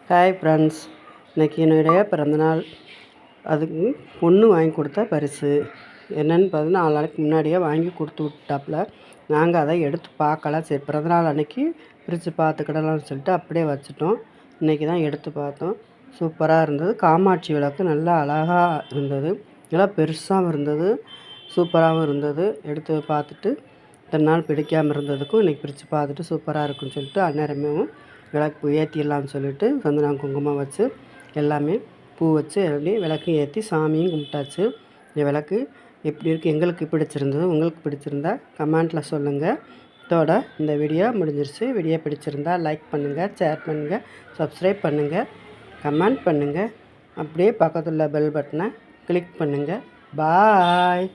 Hi friends, இன்றைக்கி என்னுடைய பிறந்தநாள். அதுக்கு பொண்ணு வாங்கி கொடுத்த பரிசு என்னென்னு பார்த்தீங்கன்னா 4 நாளைக்கு முன்னாடியே வாங்கி கொடுத்து விட்டாப்புல. நாங்கள் அதை எடுத்து பார்க்கல. சரி, பிறந்தநாள் அன்றைக்கி பிரித்து பார்த்துக்கிடலாம்னு சொல்லிட்டு அப்படியே வச்சுட்டோம். இன்றைக்கி தான் எடுத்து பார்த்தோம். சூப்பராக இருந்தது. காமாட்சி விளக்கு நல்லா அழகாக இருந்தது. நல்லா பெருசாகவும் இருந்தது, சூப்பராகவும் இருந்தது. எடுத்து பார்த்துட்டு இத்தனை நாள் பிடிக்காமல் இருந்ததுக்கும் இன்றைக்கி பிரித்து பார்த்துட்டு சூப்பராக இருக்குன்னு சொல்லிட்டு அந்நேரமே விளக்கு ஏற்றிடலான்னு சொல்லிட்டு சந்தனம் குங்குமம் வச்சு எல்லாமே பூ வச்சு அப்படியே விளக்கு ஏற்றி சாமியும் கும்பிட்டாச்சு. இந்த விளக்கு எப்படி இருக்குது, எங்களுக்கு பிடிச்சிருந்தது. உங்களுக்கு பிடிச்சிருந்தா கமெண்ட்டில் சொல்லுங்கள். இதோட இந்த வீடியோ முடிஞ்சிருச்சு. வீடியோ பிடிச்சிருந்தா லைக் பண்ணுங்கள், ஷேர் பண்ணுங்கள், சப்ஸ்கிரைப் பண்ணுங்கள், கமெண்ட் பண்ணுங்கள். அப்படியே பக்கத்தில் பெல் பட்டனை கிளிக் பண்ணுங்கள். பாய்.